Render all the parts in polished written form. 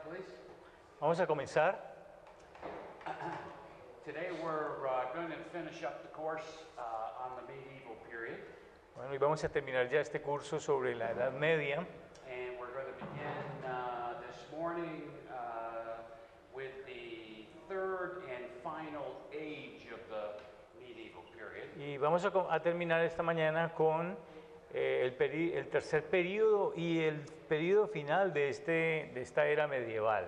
please. Vamos a comenzar. Today we're going to finish up the course on the medieval period. Bueno, y vamos a terminar ya este curso sobre la Edad Media. And we're going to begin this morning with the third and final age of the medieval period. Y vamos a terminar esta mañana con el tercer periodo y el periodo final de esta era medieval.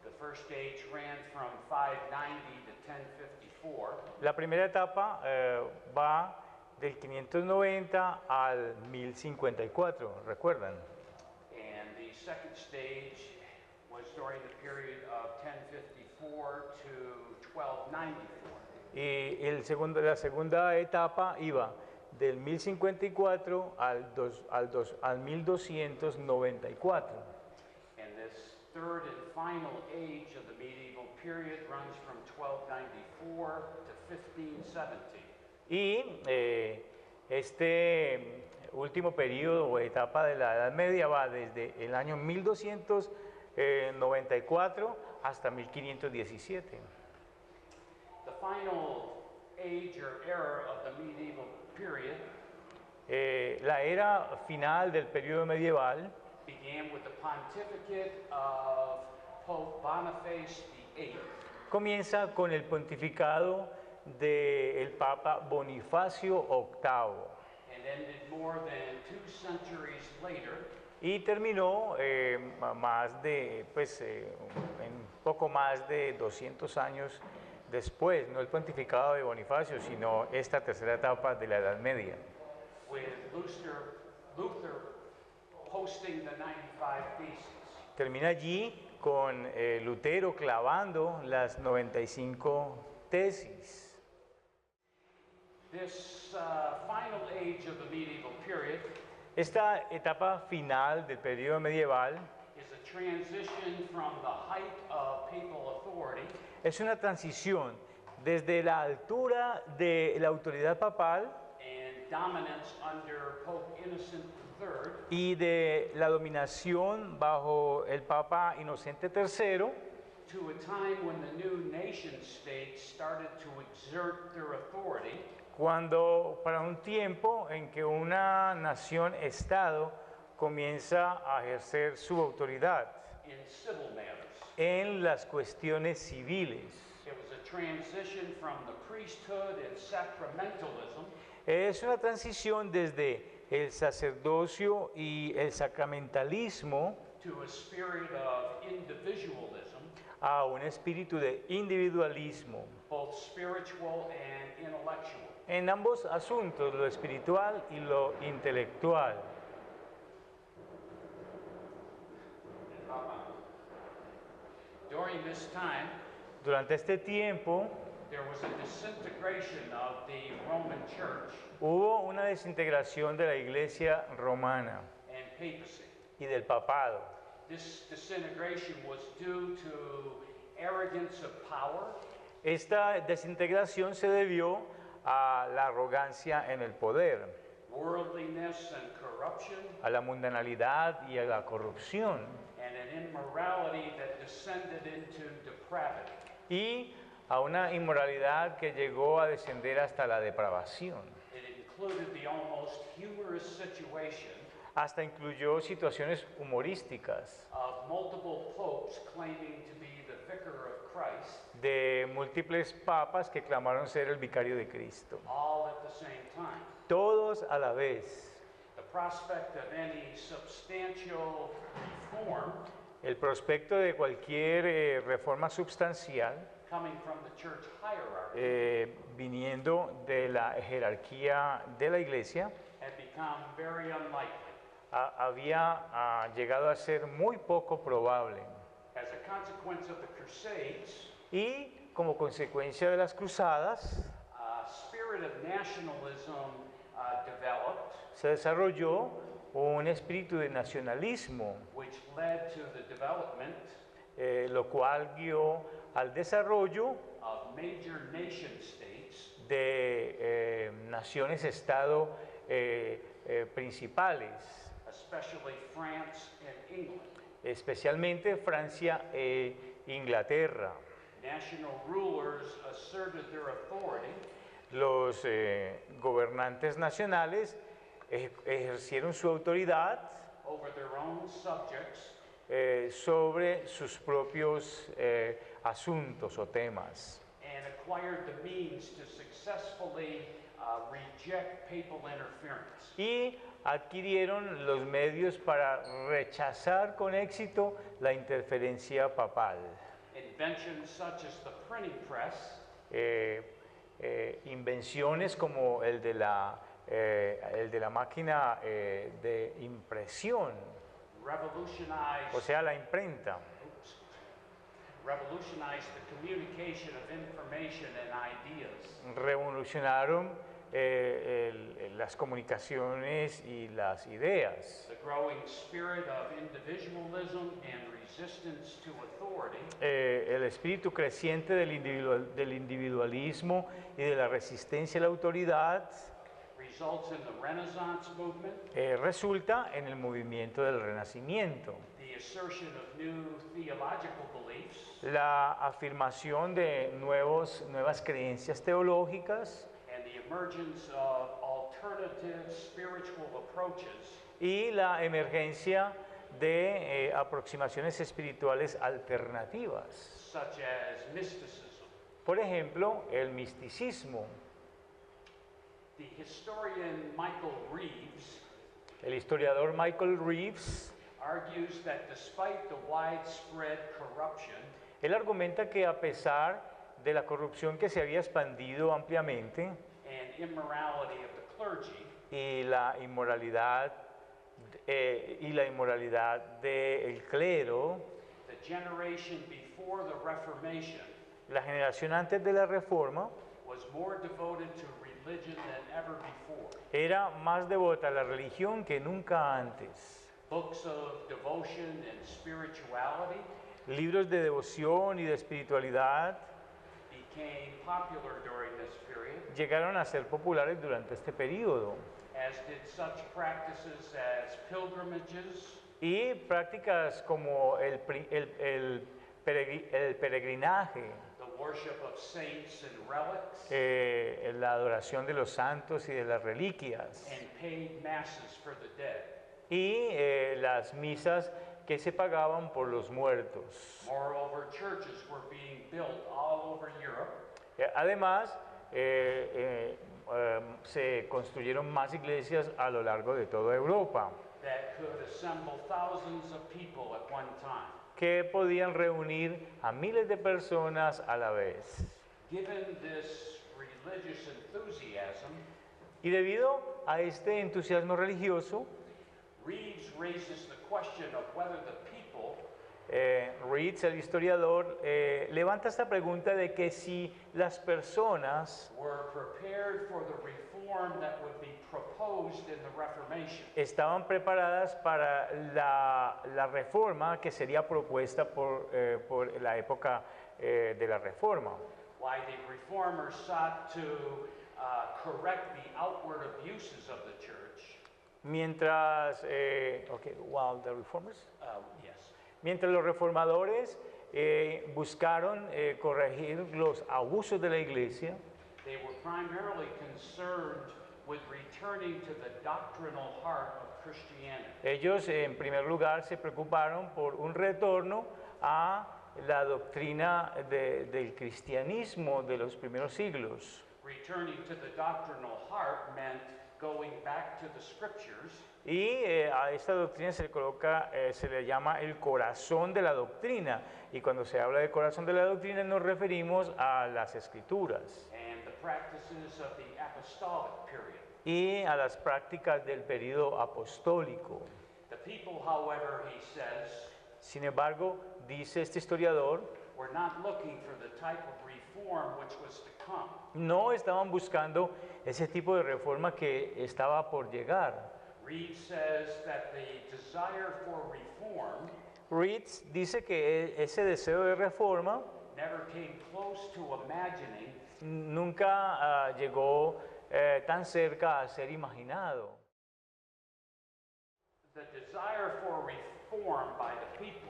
The first age ran from 590 to 1054. La primera etapa va del 590 al 1054, ¿recuerdan? And the second stage was during the period of 1054 to 1294. Y la segunda etapa iba del 1054 al 1294. And this third and final age of the medieval period runs from 1294 to 1570. Y este último periodo o etapa de la Edad Media va desde el año 1294 hasta 1517. The final age or era of the medieval period La era final del periodo medieval began with the pontificate of Pope Boniface VIII. comienza con el pontificado del Papa Bonifacio VIII And ended more than 2 centuries later y terminó en poco más de 200 años después, no el pontificado de Bonifacio, sino esta tercera etapa de la Edad Media, with Luther posting the 95 Theses. termina allí con Lutero clavando las 95 tesis. This final age of the medieval period Esta etapa final del periodo medieval is a transition from the height of papal authority es una transición desde la altura de la autoridad papal and dominance under Pope Innocent III y de la dominación bajo el Papa Inocente III to a time when the new nation states started to exert their authority para un tiempo en que una nación-estado comienza a ejercer su autoridad in civil matters. en las cuestiones civiles. It was a transition from the priesthood and sacramentalism Es una transición desde el sacerdocio y el sacramentalismo to a spirit of individualism, a un espíritu de individualismo both spiritual and intellectual. en ambos asuntos, lo espiritual y lo intelectual. During this time, Durante este tiempo there was a disintegration of the Roman Church hubo una desintegración de la Iglesia romana and papacy. y del papado. This disintegration was due to arrogance of power, Esta desintegración se debió a la arrogancia en el poder, worldliness and corruption, a la mundanalidad y a la corrupción, and an immorality that descended into depravity. y a una inmoralidad que llegó a descender hasta la depravación. It included the almost humorous situation Hasta incluyó situaciones humorísticas of multiple popes claiming to be the vicar of Christ, de múltiples papas que clamaron ser el vicario de Cristo, all at the same time. todos a la vez. The prospect of any substantial reform El prospecto de cualquier reforma sustancial coming from the church hierarchy viniendo de la jerarquía de la Iglesia had become very unlikely. había llegado a ser muy poco probable. As a consequence of the Crusades, Y como consecuencia de las cruzadas, a spirit of nationalism developed, se desarrolló un espíritu de nacionalismo, which led to the development lo cual guió al desarrollo of major nation states de naciones-estado principales, especially France and England. especialmente Francia e Inglaterra. National rulers asserted their authority Los gobernantes nacionales ejercieron su autoridad over their own subjects sobre sus propios asuntos o temas and acquired the means to successfully reject papal interference. y adquirieron los medios para rechazar con éxito la interferencia papal. Inventions such as the printing press Invenciones como el de la máquina de impresión, o revolutionized, sea, la imprenta, revolutionized the communication of information and ideas. revolucionaron las comunicaciones y las ideas. The growing spirit of individualism and resistance to authority El espíritu creciente del individualismo y de la resistencia a la autoridad results in the Renaissance movement, resulta en el movimiento del Renacimiento. the assertion of new theological beliefs, La afirmación de nuevas creencias teológicas and the emergence of alternative spiritual approaches y la emergencia de aproximaciones espirituales alternativas. such as mysticism. Por ejemplo, el misticismo. The historian Michael Reeves El historiador Michael Reeves, argues that despite the widespread corruption él argumenta que a pesar de la corrupción que se había expandido ampliamente and immorality of the clergy, y la inmoralidad del clero, the generation before the Reformation la generación antes de la Reforma was more devoted to religion than ever before. era más devota a la religión que nunca antes. Books of devotion and spirituality Libros de devoción y de espiritualidad became popular during this period, llegaron a ser populares durante este periodo as did such practices as pilgrimages, y prácticas como el peregrinaje, the worship of saints and relics, la adoración de los santos y de las reliquias and paid masses for the dead. y las misas que se pagaban por los muertos. Moreover, churches were being built all over Europe, Además, se construyeron más iglesias a lo largo de toda Europa that could assemble thousands of people at one time. que podían reunir a miles de personas a la vez. Given this religious enthusiasm, Y debido a este entusiasmo religioso, Reeves raises the question of whether the people Reeves, el historiador, levanta esta pregunta de que si las personas were prepared for the reform that would be proposed in the Reformation. estaban preparadas para la reforma que sería propuesta por la época de la reforma. Why the reformers sought to correct the outward abuses of the church. Mientras, while the reformers, Yes. mientras los reformadores buscaron corregir los abusos de la iglesia, They were primarily concerned with returning to the doctrinal heart of Christianity. ellos en primer lugar se preocuparon por un retorno a la doctrina del cristianismo de los primeros siglos. Returning to the doctrinal heart meant going back to the scriptures Y a esta doctrina se le coloca, se le llama el corazón de la doctrina. Y cuando se habla del corazón de la doctrina nos referimos a las escrituras and the practices of the apostolic period. y a las prácticas del período apostólico. The people, however, he says, Sin embargo, dice este historiador, were not looking for the type of reform which was to come. no estaban buscando ese tipo de reforma que estaba por llegar. Reed says that the desire for reform Reeds dice que ese deseo de reforma never came close to imagining nunca llegó tan cerca a ser imaginado. the desire for reform by the people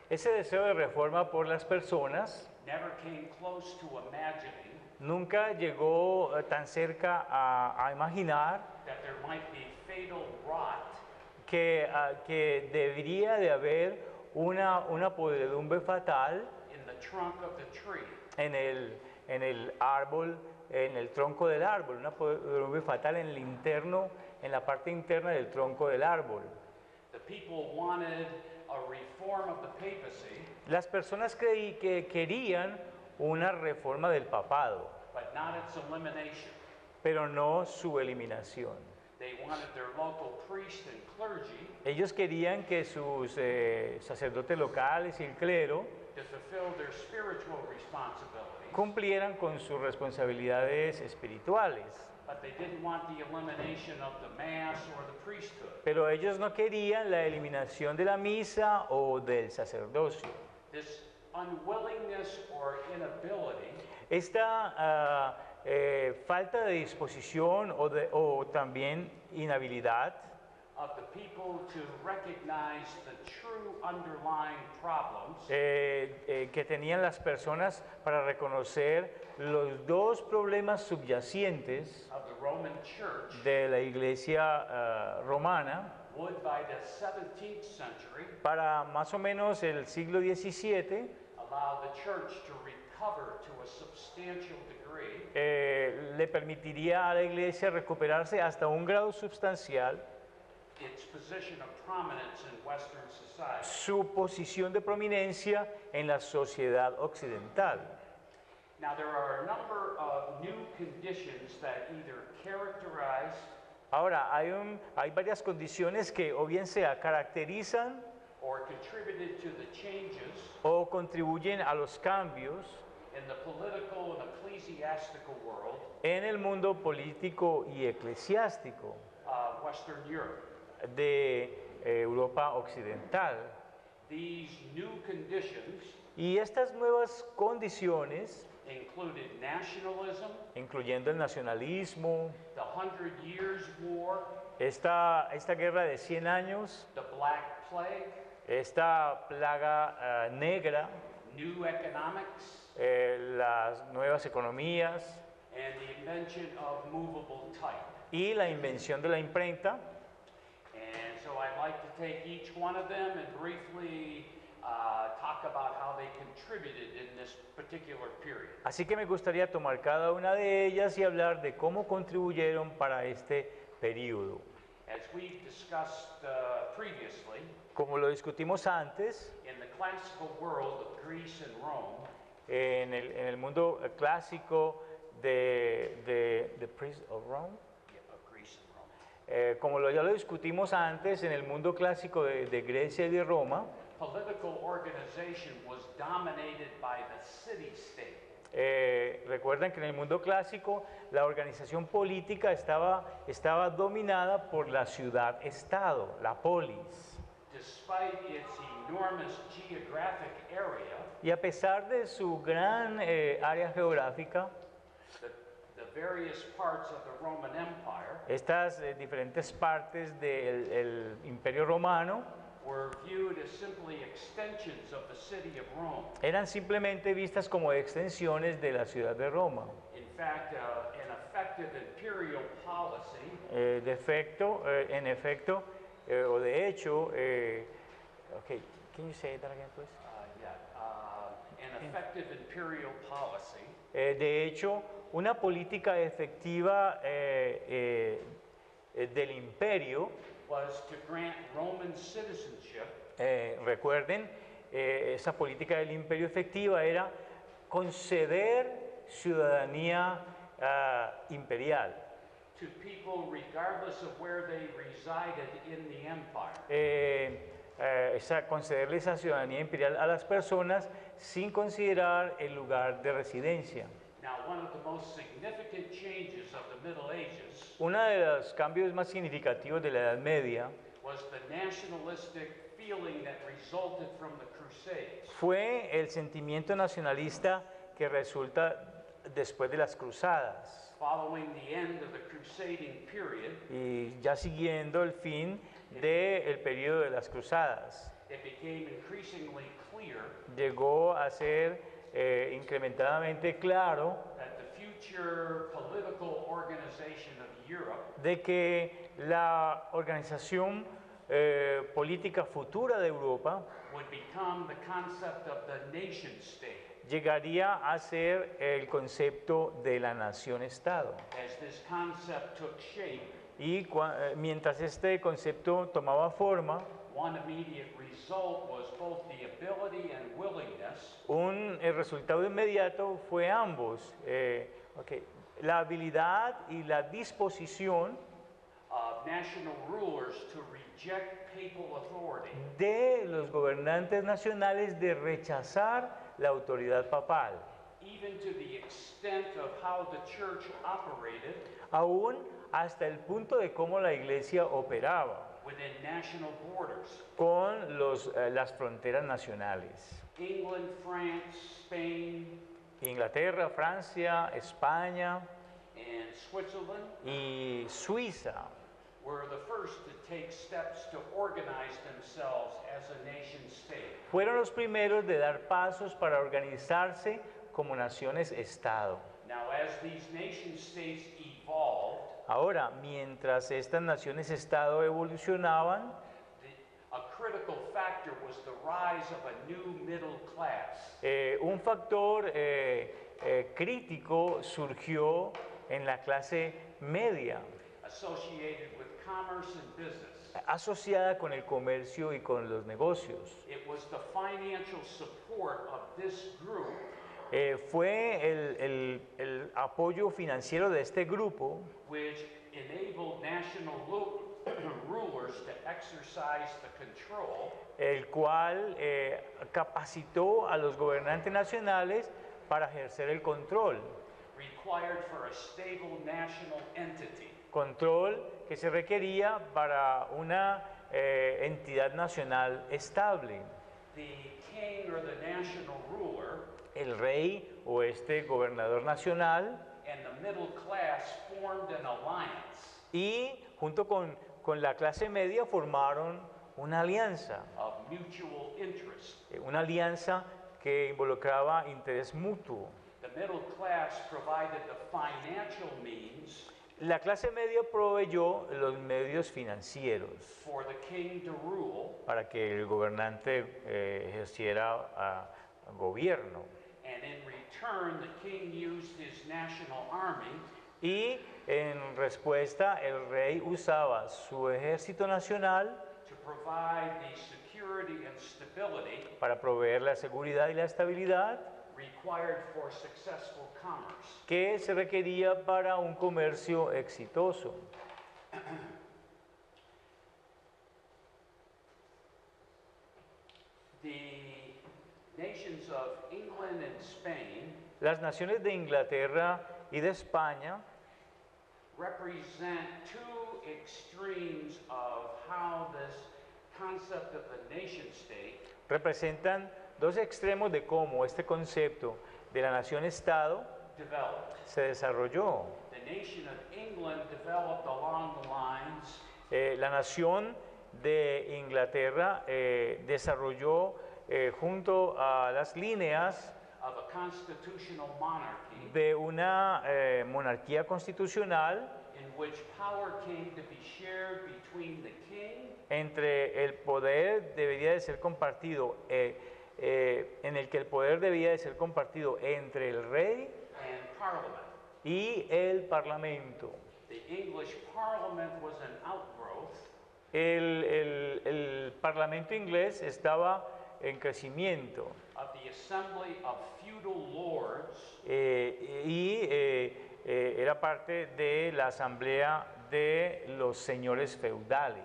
Ese deseo de reforma por las personas never came close to imagining nunca llegó tan cerca a imaginar that there might be fatal rot que debería de haber una podredumbre fatal in the trunk of the tree. en el árbol, en el tronco del árbol, una podredumbre fatal en el interno, en la parte interna del tronco del árbol. The people wanted a reform of the papacy, Las personas que querían una reforma del papado, but not its elimination. pero no su eliminación. They wanted their local priest and clergy Ellos querían que sus sacerdotes locales y el clero to fulfill their spiritual responsibilities, cumplieran con sus responsabilidades espirituales, but they didn't want the elimination of the mass or the priesthood. pero ellos no querían la eliminación de la misa o del sacerdocio. This unwillingness or inability Esta falta de disposición o también inhabilidad of the people to recognize the true underlying problems que tenían las personas para reconocer los dos problemas subyacentes of the Roman Church de la iglesia romana would by the 17th century para más o menos el siglo XVII allow the church to recover to a substantial degree le permitiría a la iglesia recuperarse hasta un grado sustancial its position of prominence in Western society. su posición de prominencia en la sociedad occidental. Now, there are a number of new conditions that either characterize Ahora, hay varias condiciones que o bien se caracterizan or contributed to the changes o contribuyen a los cambios in the political and ecclesiastical world en el mundo político y eclesiástico of Western Europe. de Europa occidental. These new conditions Y estas nuevas condiciones, included nationalism, incluyendo el nacionalismo, the Hundred Years' War, esta guerra de 100 años, the Black Plague, esta plaga negra, new economics, las nuevas economías and the invention of movable type. y la invención de la imprenta. And so I'd like to take each one of them and briefly talk about how they contributed in this particular period. Así que me gustaría tomar cada una de ellas y hablar de cómo contribuyeron para este periodo. As we've discussed previously, Como lo discutimos antes, in the classical world of Greece and Rome, en el mundo clásico de Priest of Rome, of Greece and Rome, como ya lo discutimos antes, en el mundo clásico de Grecia y de Roma, political organization was dominated by the city-state. recuerdan que en el mundo clásico la organización política estaba dominada por la ciudad-estado, la polis. Despite its enormous geographic area, Y a pesar de su gran área geográfica, the various parts of the Roman Empire estas diferentes partes del Imperio Romano were viewed as simply extensions of the city of Rome. eran simplemente vistas como extensiones de la ciudad de Roma. In fact, an effective imperial policy En efecto, o de hecho, okay, can you say that again, please? an effective imperial policy De hecho, una política efectiva del imperio, was to grant Roman citizenship recuerden, esa política del imperio efectiva era conceder ciudadanía imperial. to people regardless of where they resided in the empire. Concederle esa ciudadanía imperial a las personas sin considerar el lugar de residencia. Now, one of the most significant changes of the Middle Ages Uno de los cambios más significativos de la Edad Media was the nationalistic feeling that resulted from the Crusades. fue el sentimiento nacionalista que resulta después de las cruzadas Following the end of the crusading period, y ya siguiendo el fin del periodo de las cruzadas. it became increasingly clear llegó a ser incrementadamente claro that the future political organization of Europe de que la organización política futura de Europa would become the concept of the nation state. llegaría a ser el concepto de la nación-estado. As this concept took shape, Y mientras este concepto tomaba forma, one immediate result was both the ability and willingness el resultado inmediato fue ambos. La habilidad y la disposición of national rulers to reject papal authority de los gobernantes nacionales de rechazar la autoridad papal, even to the extent of how the church operated aún hasta el punto de cómo la iglesia operaba within national borders. con las fronteras nacionales. England, France, Spain, Inglaterra, Francia, España and Switzerland y Suiza were the first to take steps to organize themselves as a nation state. fueron los primeros de dar pasos para organizarse como naciones-estado. Now, as these nation states evolved, Ahora, mientras estas naciones-estado evolucionaban, a critical factor was the rise of a new middle class. un factor crítico surgió en la clase media, Associated with commerce and business. asociada con el comercio y con los negocios. It was the financial support of this group Fue el apoyo financiero de este grupo which enabled national rulers to exercise the control el cual capacitó a los gobernantes nacionales para ejercer el control required for a stable national entity. control que se requería para una entidad nacional estable. The king or the national ruler El rey o este gobernador nacional and the middle class formed an alliance y junto con la clase media formaron una alianza una alianza que involucraba interés mutuo. The middle class provided the financial means La clase media proveyó los medios financieros for the king to rule, para que el gobernante ejerciera gobierno. and in return, the king used his national army Y en respuesta, el rey usaba su ejército nacional to provide the security and stability para proveer la seguridad y la estabilidad required for successful commerce. que se requería para un comercio exitoso. The nations of England and Spain Las naciones de Inglaterra y de España represent two extremes of how this concept of the nation state representan dos extremos de cómo este concepto de la nación-estado developed. se desarrolló. The nation of England developed along the lines La nación de Inglaterra desarrolló junto a las líneas of a constitutional monarchy de una monarquía constitucional in which power came to be shared between the king entre el poder debería de ser compartido, en el que el poder debía de ser compartido entre el rey and parliament. y el parlamento. The English parliament was an outgrowth El parlamento inglés estaba en crecimiento of the assembly of feudal lords era parte de la asamblea de los señores feudales,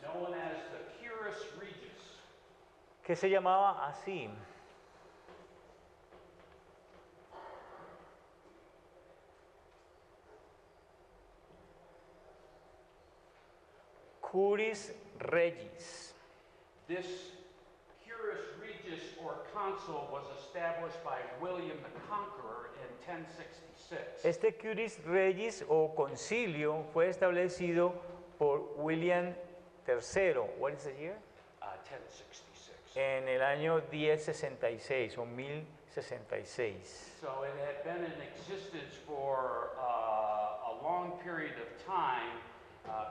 known as the Curus Regis. que se llamaba así. Curis Regis. This Curus Regis or consul was established by William the Conqueror in 1066. Este Curis Regis o concilio fue establecido por William III. What is the year? 1066. en el año 1066 o 1066. So it had been in existence for a long period of time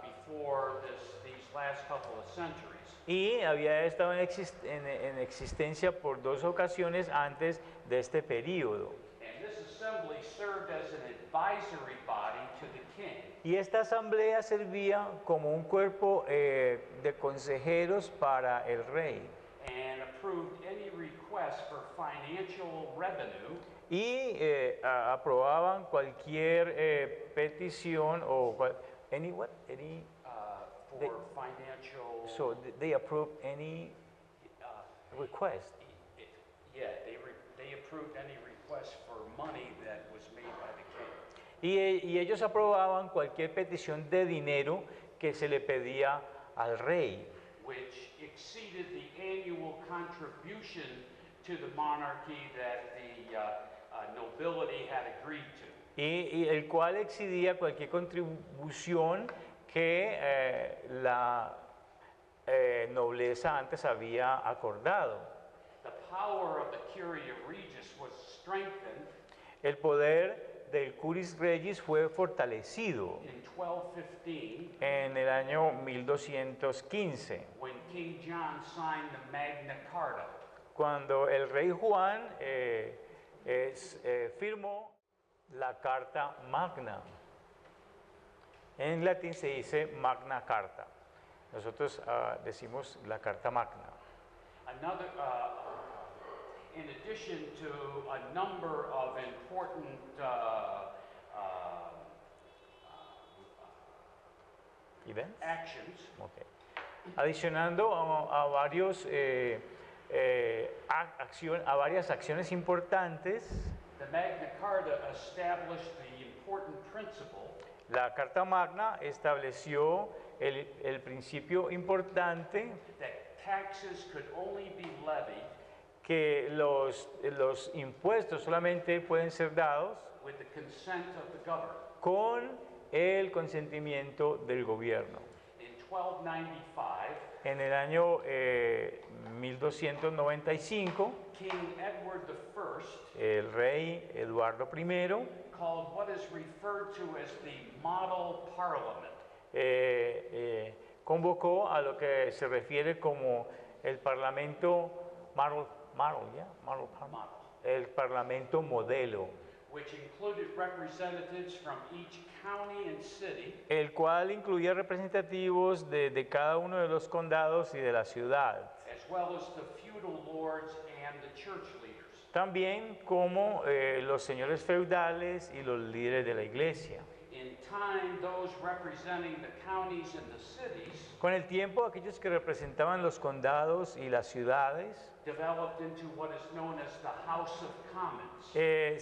before these last couple of centuries. Y había estado en existencia por 2 ocasiones antes de este periodo. And this assembly served as an advisory body to the king. Y esta asamblea servía como un cuerpo de consejeros para el rey. And approved any request for financial revenue Y aprobaban cualquier petición o any what? Any, for They- financial. so they approved any request. Yeah, they approved any request for money that was made by the king. Y ellos aprobaban cualquier petición de dinero que se le pedía al rey, Which exceeded the annual contribution to the monarchy that the nobility had agreed to. y el cual excedía cualquier contribución que la nobleza antes había acordado. The power of the Curia Regis was strengthened El poder del Curis Regis fue fortalecido in 1215 en el año 1215, when King John signed the Magna Carta. cuando el rey Juan firmó la Carta Magna. En latín se dice Magna Carta. Nosotros decimos la Carta Magna. Another, in addition to a number of important ¿Events? actions, Ok. Adicionando a varias acciones importantes, the Magna Carta established the important principle la Carta Magna estableció el principio importante that taxes could only be levied que los impuestos solamente pueden ser dados with the consent of the government. con el consentimiento del gobierno. In 1295, En el año 1295, King Edward I el rey Eduardo I called what is referred to as the Model Parliament. Convocó a lo que se refiere como el Parlamento Model Parliament, Model, el Parlamento modelo, which included representatives from each county and city, el cual incluía representativos de cada uno de los condados y de la ciudad, as well as the feudal lords and the church leaders. también como los señores feudales y los líderes de la iglesia. In time, those representing the counties and the cities Con el tiempo, aquellos que representaban los condados y las ciudades developed into what is known as the House of Commons.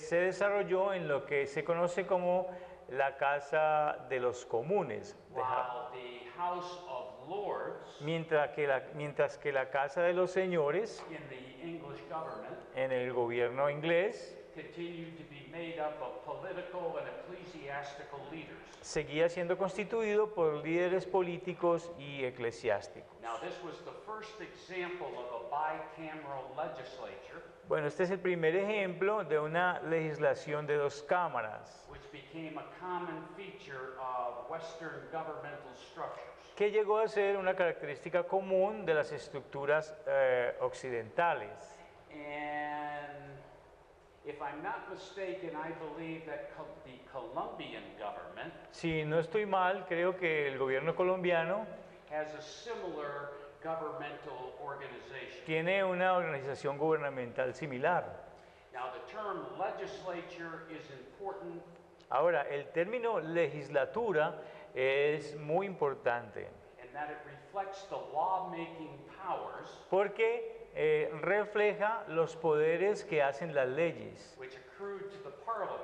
se desarrolló en lo que se conoce como la Casa de los Comunes, While the House of Lords mientras que la Casa de los Señores in the English government en el gobierno inglés continued to be made up of political and ecclesiastical leaders. seguía siendo constituido por líderes políticos y eclesiásticos. Now, this was the first example of a bicameral legislature, Bueno, este es el primer ejemplo de una legislación de 2 cámaras which became a common feature of Western governmental structures. que llegó a ser una característica común de las estructuras occidentales. And if I'm not mistaken, I believe that the Colombian government Si no estoy mal, creo que el gobierno colombiano has a similar governmental organization. tiene una organización gubernamental similar. Now, the term legislature is important Ahora, el término legislatura es muy importante in that it reflects the lawmaking powers porque refleja los poderes que hacen las leyes. which accrue to the parliament.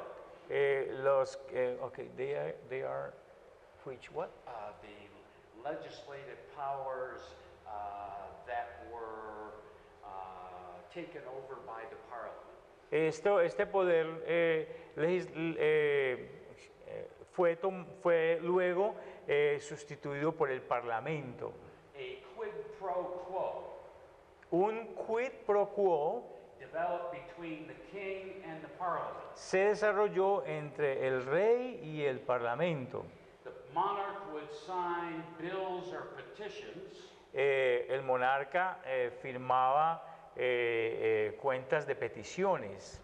Okay, they are which what? The legislative powers that were taken over by the parliament. Este poder fue luego sustituido por el Parlamento. A quid pro quo Un quid pro quo developed between the king and the parliament. se desarrolló entre el rey y el parlamento. The monarch would sign bills or petitions El monarca firmaba cuentas de peticiones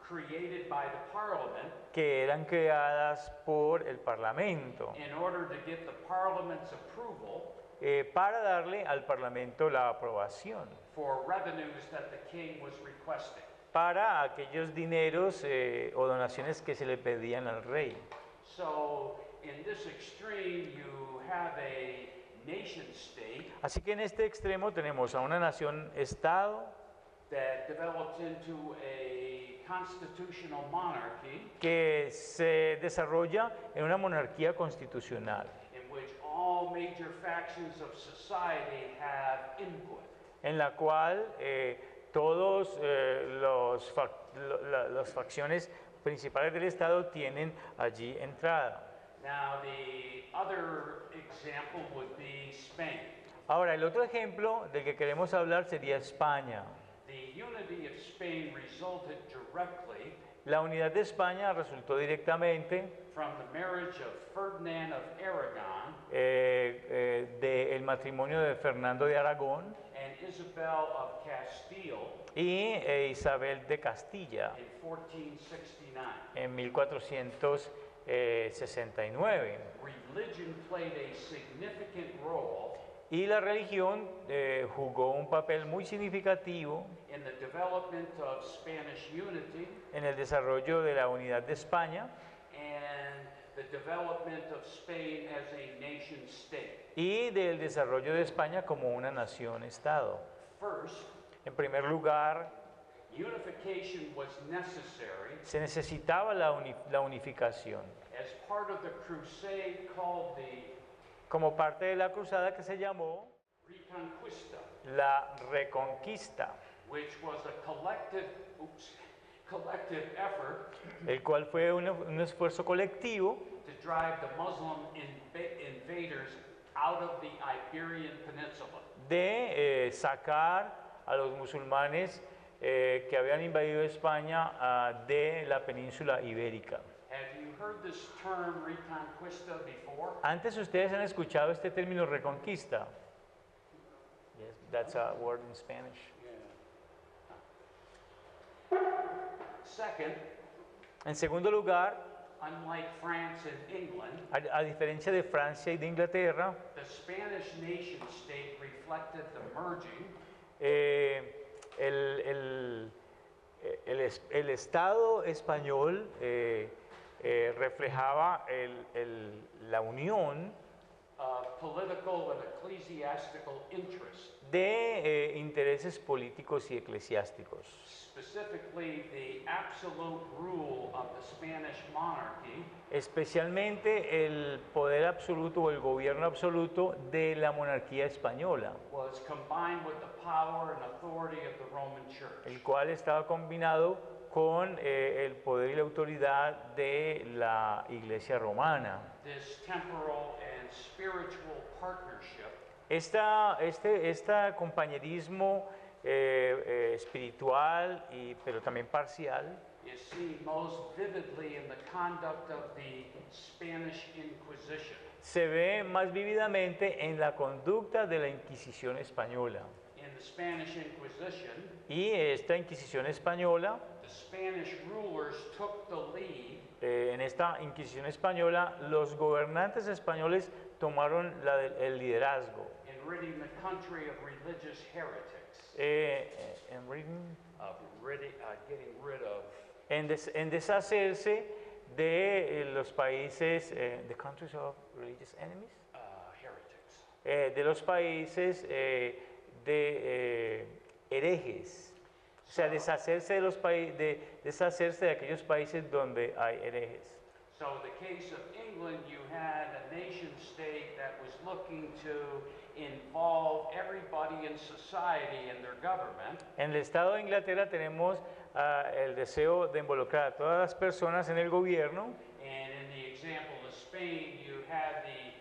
created by the parliament que eran creadas por el parlamento in order to get the parliament's approval para darle al parlamento la aprobación for revenues that the king was requesting. para aquellos dineros o donaciones que se le pedían al rey. So in this extreme you have a nation state Así que en este extremo tenemos a una nación-estado that develops into a constitutional monarchy que se desarrolla en una monarquía constitucional, in which all major factions of society have input. en la cual todos las facciones principales del Estado tienen allí entrada. Now the other example would be Spain. Ahora, el otro ejemplo del que queremos hablar sería España. The unity of Spain resulted directly La unidad de España resultó directamente from the marriage of Ferdinand of Aragon del matrimonio de Fernando de Aragón and Isabel of Castile y Isabel de Castilla in 1469. en 1469. Religion played a significant role Y la religión jugó un papel muy significativo in the development of Spanish unity en el desarrollo de la unidad de España and the development of Spain as a nation state. y del desarrollo de España como una nación-estado. First, En primer lugar, unification was necessary se necesitaba la unificación as part of the crusade called the como parte de la cruzada que se llamó Reconquista, la Reconquista, which was a collective effort el cual fue un esfuerzo colectivo to drive the Muslim invaders out of the Iberian Peninsula. de sacar a los musulmanes que habían invadido España de la península ibérica. Have you heard this term Reconquista before? Antes ustedes han escuchado este término reconquista. Yes, that's a word in Spanish. Second, En segundo lugar, unlike France and England, a diferencia de Francia y de Inglaterra, the Spanish nation state reflected the merging el Estado español reflejaba la unión of political and ecclesiastical interests, de intereses políticos y eclesiásticos, specifically the absolute rule of the Spanish monarchy especialmente el poder absoluto o el gobierno absoluto de la monarquía española, was combined with the power and authority of the Roman Church. el cual estaba combinado con el poder y la autoridad de la Iglesia romana. This temporal and spiritual partnership Este compañerismo espiritual, pero también parcial, is seen most vividly in the conduct of the Spanish Inquisition. se ve más vívidamente en la conducta de la Inquisición española. In the Spanish Inquisition, Y esta Inquisición española, the Spanish rulers took the lead en esta Inquisición española, los gobernantes españoles tomaron el liderazgo in ridding the country of religious heretics, getting rid of en deshacerse de los países, the countries of religious enemies, heretics. de los países de herejes, o sea, deshacerse de aquellos países donde hay herejes. So the case of England, you had a nation state that was looking to involve everybody in society and their government. En el estado de Inglaterra tenemos el deseo de involucrar a todas las personas en el gobierno. And in the example of Spain, you had the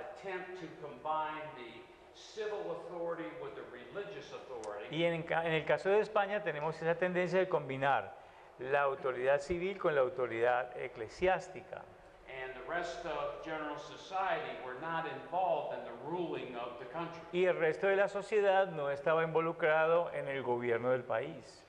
attempt to combine the civil authority with the religious authority. Y en el caso de España tenemos esa tendencia de combinar la autoridad civil con la autoridad eclesiástica. And the rest of general society were not involved in the ruling of the country. Y el resto de la sociedad no estaba involucrado en el gobierno del país.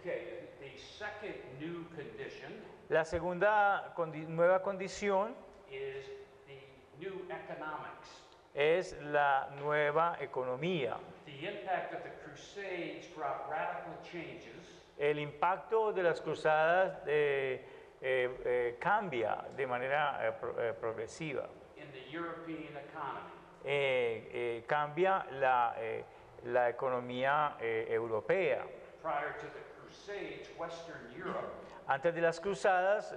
Okay, the second new condition La segunda nueva condición is the new economics. es la nueva economía. The impact of the Crusades brought radical changes El impacto de las cruzadas cambia de manera progresiva. in the European economy. Cambia la economía europea. Prior to the Crusades, Western Europe Antes de las cruzadas,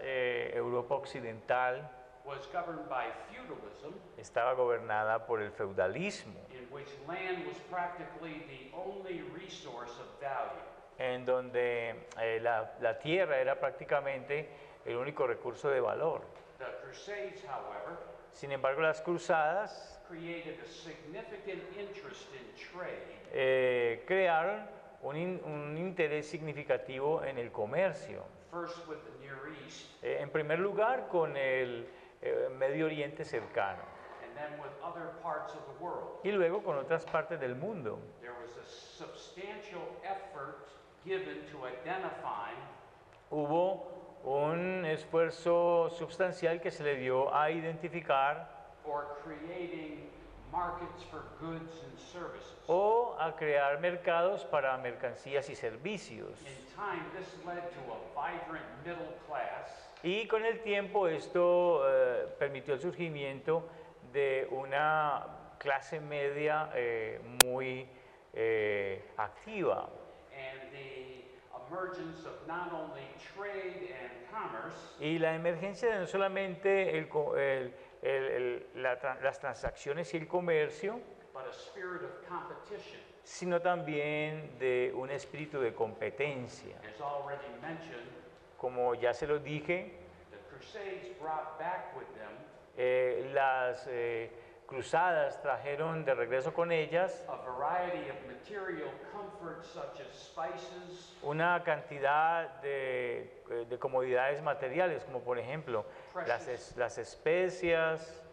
Europa occidental was governed by feudalism, estaba gobernada por el feudalismo, in which land was practically the only resource of value. en donde la tierra era prácticamente el único recurso de valor. The Crusades, however, Sin embargo, las cruzadas created a significant interest in trade, crearon un interés significativo en el comercio. first with the Near East En primer lugar, con el Medio Oriente cercano and then with other parts of the world. y luego con otras partes del mundo. There was a substantial effort given to identify Hubo un esfuerzo sustancial que se le dio a identificar or creating markets for goods and services. o a crear mercados para mercancías y servicios. In time, this led to a vibrant middle class Y con el tiempo esto permitió el surgimiento de una clase media muy activa and the emergence of not only trade and commerce, y la emergencia de no solamente las transacciones y el comercio, but a spirit of competition. sino también de un espíritu de competencia. As already mentioned, Como ya se lo dije, the Crusades brought back with them las cruzadas trajeron de regreso con ellas a variety of material comforts such as spices, una cantidad de comodidades materiales, como por ejemplo las especias,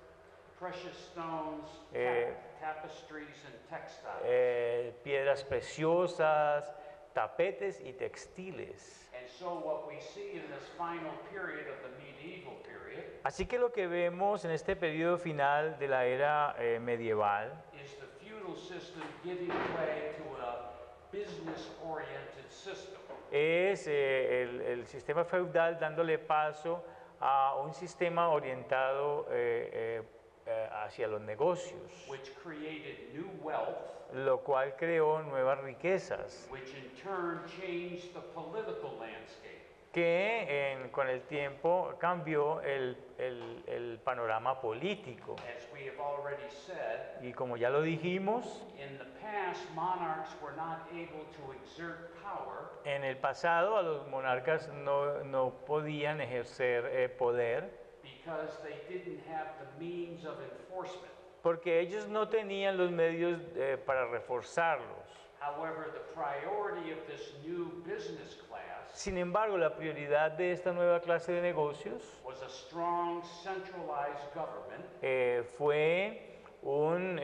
precious stones, Eh, tapestries, and textiles. piedras preciosas, tapetes y textiles. And so what we see in this final period of the medieval period Así que lo que vemos en este periodo final de la era medieval is the feudal system giving way to a business-oriented system. es el sistema feudal dándole paso a un sistema orientado hacia los negocios, Which created new wealth, lo cual creó nuevas riquezas which in turn changed the political landscape. que con el tiempo cambió el panorama político. As we have already said, Y como ya lo dijimos, in the past, monarchs were not able to exert power en el pasado a los monarcas no podían ejercer poder because they didn't have the means of enforcement. porque ellos no tenían los medios para reforzarlos. However, the priority of this new business class Sin embargo, la prioridad de esta nueva clase de negocios was a strong centralized government fue un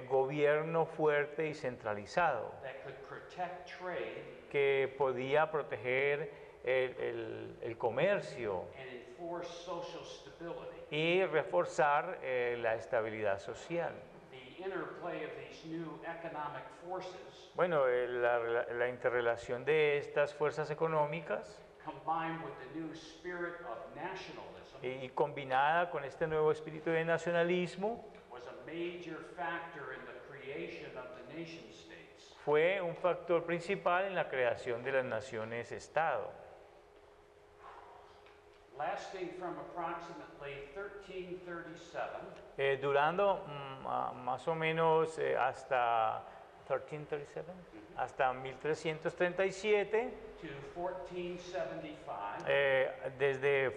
gobierno fuerte y centralizado that could protect trade que podía proteger el comercio and enforce social stability. y reforzar la estabilidad social. The interplay of these new economic forces, Bueno, la interrelación de estas fuerzas económicas combined with the new spirit of nationalism, y combinada con este nuevo espíritu de nacionalismo was a major factor in the creation of the nation states. fue un factor principal en la creación de las naciones-estado. Lasting from approximately 1337 Durando más o menos hasta 1337, hasta 1337, to 1475, desde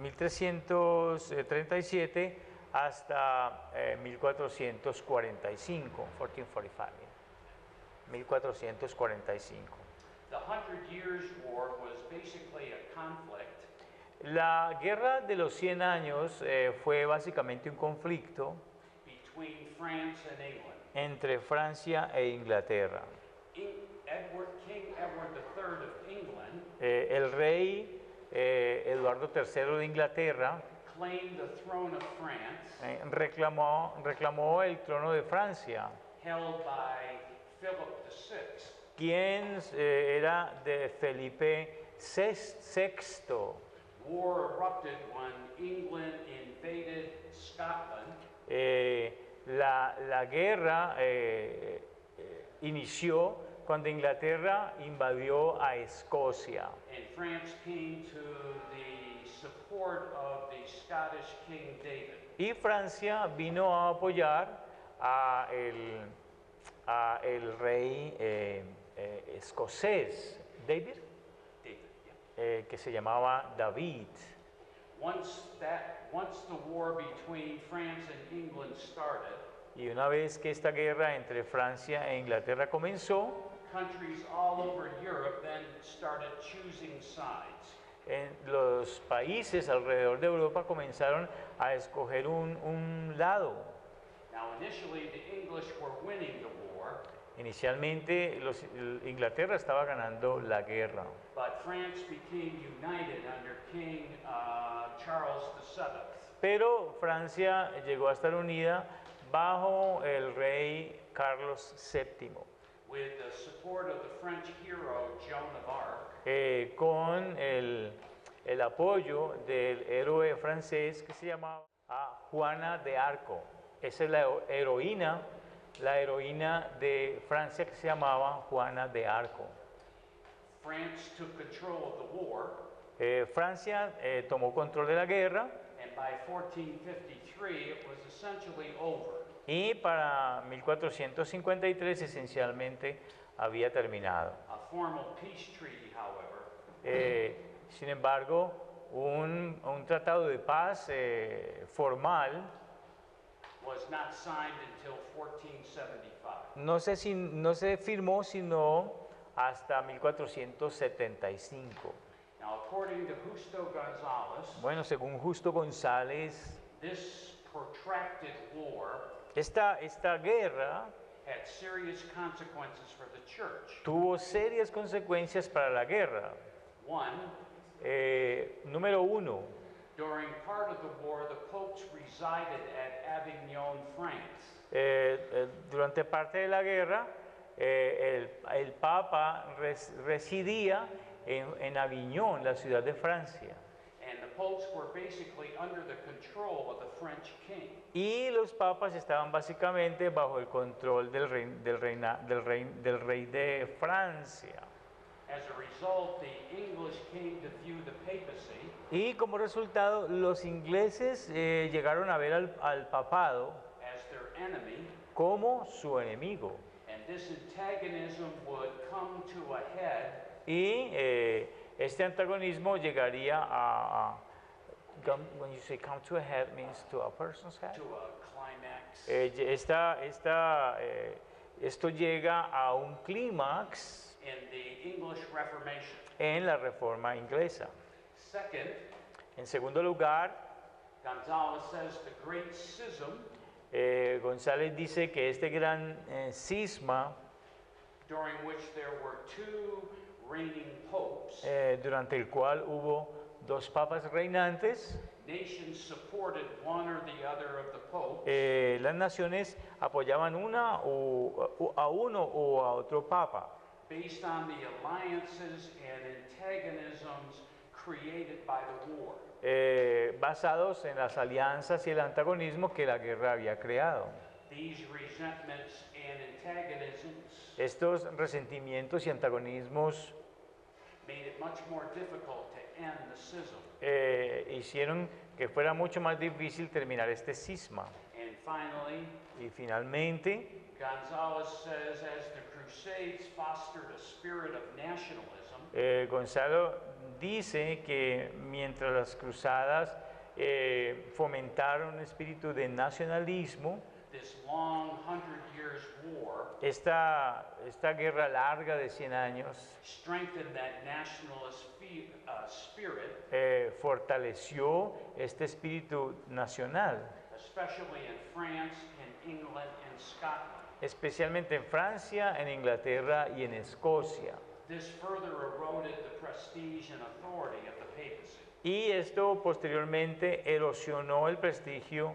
1337 hasta 1445, 1445, 1445. The Hundred Years' War was basically a conflict La Guerra de los 100 años fue básicamente un conflicto between France and England. entre Francia e Inglaterra. King Edward III of England El rey Eduardo III de Inglaterra claimed the throne of France, reclamó el trono de Francia, held by Philip VI. quien era de Felipe VI. War erupted when England invaded Scotland La guerra inició cuando Inglaterra invadió a Escocia and France came to the support of the Scottish King David. y Francia vino a apoyar a el rey escocés David, que se llamaba David. Once the war between France and England started, Y una vez que esta guerra entre Francia e Inglaterra comenzó, countries all over Europe then started choosing sides. los países alrededor de Europa comenzaron a escoger un lado. Now, initially, the English were winning the war, Inicialmente Inglaterra estaba ganando la guerra, but France became united under King Charles VII. pero Francia llegó a estar unida bajo el rey Carlos VII, With the support of the French hero Joan of Arc, con el apoyo del héroe francés que se llamaba Juana de Arco. Esa es la heroína de Francia que se llamaba Juana de Arco. France took control of the war, Francia tomó control de la guerra and by 1453 it was essentially over. y para 1453 esencialmente había terminado. A formal peace treaty, however, Sin embargo, un tratado de paz formal was not signed until 1475. no se firmó sino hasta 1475. Now, according to Justo Gonzalez, Bueno, según Justo González, this protracted war esta guerra had serious consequences for the church. tuvo serias consecuencias para la guerra. One, Número uno, during part of the war, the popes resided at Avignon, France. durante parte de la guerra, el Papa residía en Aviñón, la ciudad de Francia. And the popes were basically under the control of the French king. Y los papas estaban básicamente bajo el control del rey de Francia. As a result, the English came to view the papacy Y como resultado, los ingleses llegaron a ver al papado as their enemy, como su enemigo. and this antagonism would come to a head Y este antagonismo llegaría when you say come to a head, means to a person's head. to a climax. Esto llega a un clímax In the English Reformation. en la Reforma Inglesa. Second, En segundo lugar, Gonzalez says the great schism González dice que este gran cisma during which there were two reigning popes, durante el cual hubo dos papas reinantes, nations supported one or the other of the popes, las naciones apoyaban a uno o a otro papa, based on the alliances and antagonisms created by the war. basados en las alianzas y el antagonismo que la guerra había creado. These resentments and antagonisms Estos resentimientos y antagonismos made it much more difficult to end the schism. hicieron que fuera mucho más difícil terminar este cisma. And finally, Y finalmente, Gonzalez says as the Crusades fostered a spirit of nationalism, Gonzalo dice que mientras las cruzadas fomentar un espíritu de nacionalismo. This long 100 years war Esta guerra larga de 100 años strengthened that nationalist spirit, fortaleció este espíritu nacional, especially in France, in England, and Scotland. especialmente en Francia, en Inglaterra y en Escocia. This further eroded the prestige and authority of the papacy. Y esto posteriormente erosionó el prestigio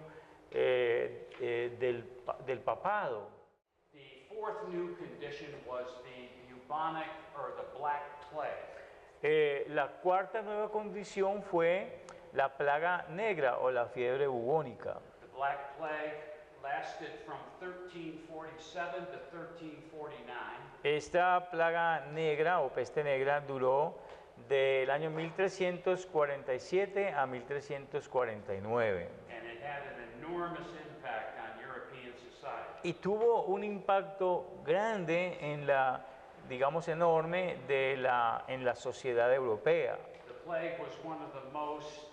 del papado. The fourth new condition was the bubonic or the Black Plague. La cuarta nueva condición fue la plaga negra o la fiebre bubónica. The Black Plague lasted from 1347 to 1349. Esta plaga negra o peste negra duró del año 1347 a 1349 And it had an enormous impact on European society. y tuvo un impacto grande en la, digamos, enorme en la sociedad europea. The plague was one of the most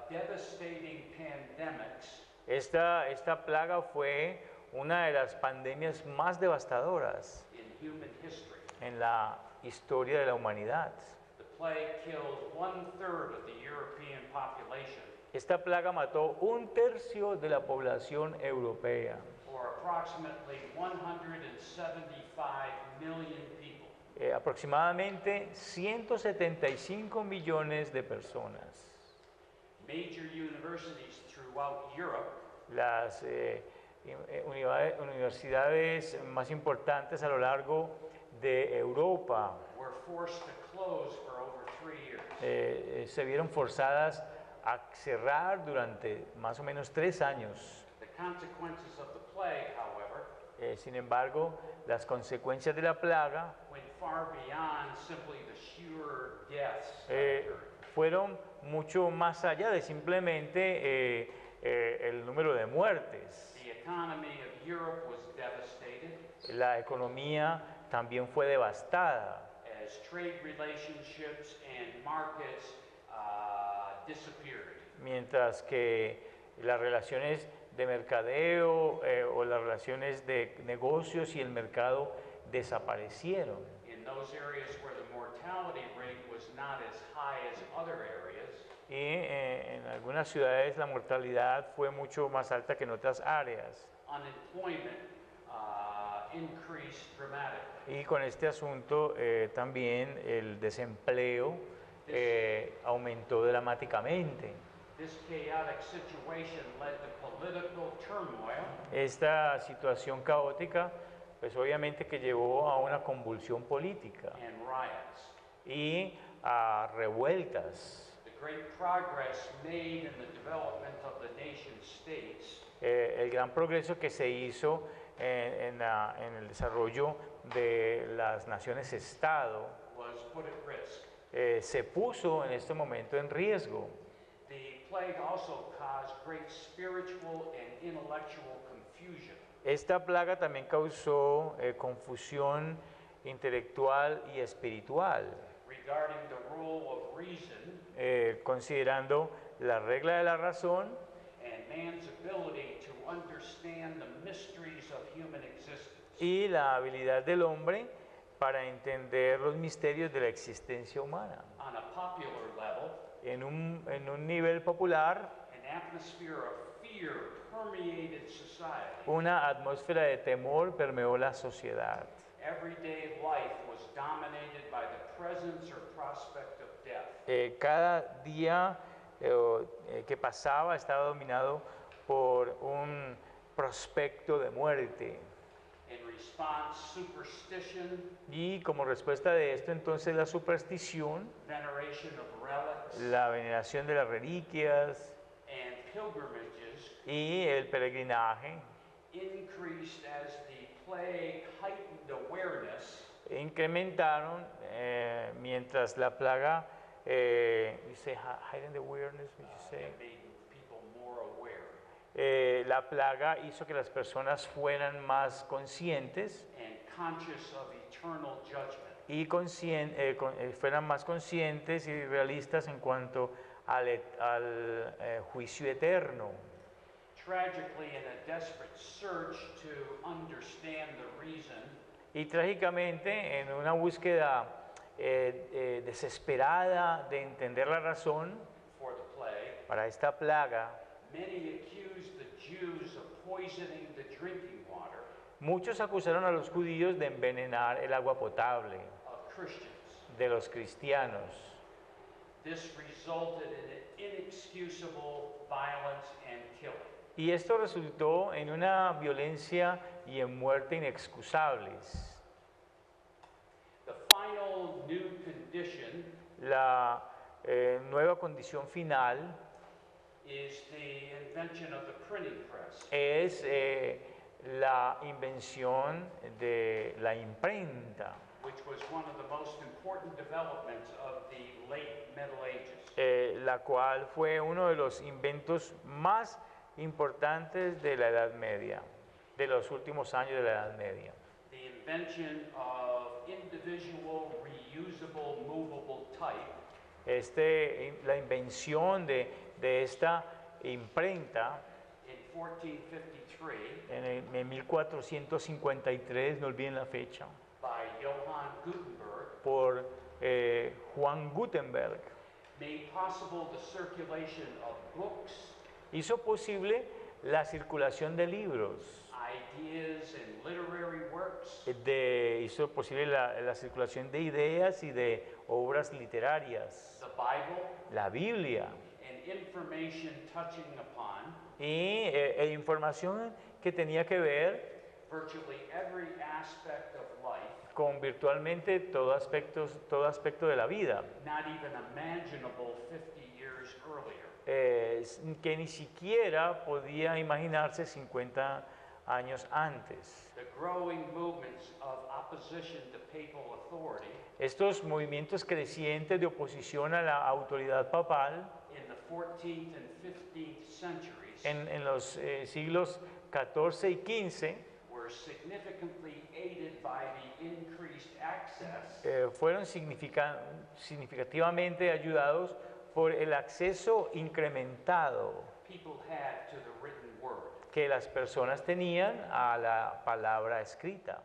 devastating pandemics Esta plaga fue una de las pandemias más devastadoras in human history. en la historia de la humanidad. The plague killed 1/3 of the European population, Esta plaga mató 1/3 de la población europea, or approximately 175 million people. Aproximadamente 175 millones de personas. Major universities throughout Europe Las universidades más importantes a lo largo de Europa were forced to close for over 3 years. se vieron forzadas a cerrar durante más o menos 3 años. The consequences of the plague, however, Sin embargo, las consecuencias de la plaga went far beyond simply the sheer deaths. fueron mucho más allá de simplemente el número de muertes. The economy of Europe was devastated La economía también fue devastada as trade relationships and markets disappeared. mientras que las relaciones de mercadeo o las relaciones de negocios y el mercado desaparecieron. In those areas where the mortality rate was not as high as other areas, Y en algunas ciudades la mortalidad fue mucho más alta que en otras áreas. unemployment increased dramatically. Y con este asunto también el desempleo aumentó dramáticamente. This chaotic situation led to political turmoil Esta situación caótica, pues obviamente que llevó a una convulsión política and riots. y a revueltas. The great progress made in the development of the nation states El gran progreso que se hizo en el desarrollo de las naciones-estado was put at risk. se puso en este momento en riesgo. The plague also caused great spiritual and intellectual confusion. Esta plaga también causó confusión intelectual y espiritual, Regarding the role of reason considerando la regla de la razón and man's ability to understand the mysteries of human existence. y la habilidad del hombre para entender los misterios de la existencia humana. On a popular level, En un nivel popular, an atmosphere of fear permeated society. una atmósfera de temor permeó la sociedad. Everyday life was dominated by the presence or prospect of death. Cada día que pasaba estaba dominado por un prospecto de muerte. In response, superstition, Y como respuesta de esto, entonces la superstición, veneration of relics, la veneración de las reliquias and pilgrimages y el peregrinaje increased as the plague heightened awareness incrementaron mientras la plaga, you say heightened awareness, would you say? and made people more aware. La plaga hizo que las personas fueran más conscientes And conscious of eternal judgment. y fueran más conscientes y realistas en cuanto al juicio eterno. Tragically, in a desperate search to understand the reason, Y trágicamente, en una búsqueda desesperada de entender la razón for the plague, para esta plaga, many accused the Jews of poisoning the drinking water muchos acusaron a los judíos de envenenar el agua potable of Christians. de los cristianos. This resulted in inexcusable violence and killing. Y esto resultó en una violencia y en muerte inexcusables. The final new condition La nueva condición final is the invention of the printing press. es la invención de la imprenta, Which was one of the most important developments of the late Middle Ages. la cual fue uno de los inventos más importantes de la Edad Media, de los últimos años de la Edad Media. The invention of indivisible, reusable, movable type La invención de esta imprenta in 1453 en 1453, no olviden la fecha, by Johann Gutenberg por Juan Gutenberg, made possible the circulation of books, hizo posible la circulación de libros, ideas, and literary works, hizo posible la circulación de ideas y de obras literarias, the Bible, la Biblia and information touching upon y información que tenía que ver virtually every aspect of life, con virtualmente todo aspecto de la vida, not even imaginable 50 years earlier. que ni siquiera podía imaginarse 50 años antes. The growing movements of opposition to papal authority Estos movimientos crecientes de oposición a la autoridad papal in the 14th and 15th centuries en los siglos XIV y XV were significantly aided by the increased access fueron significativamente ayudados por el acceso incrementado people had to the written word. que las personas tenían a la palabra escrita.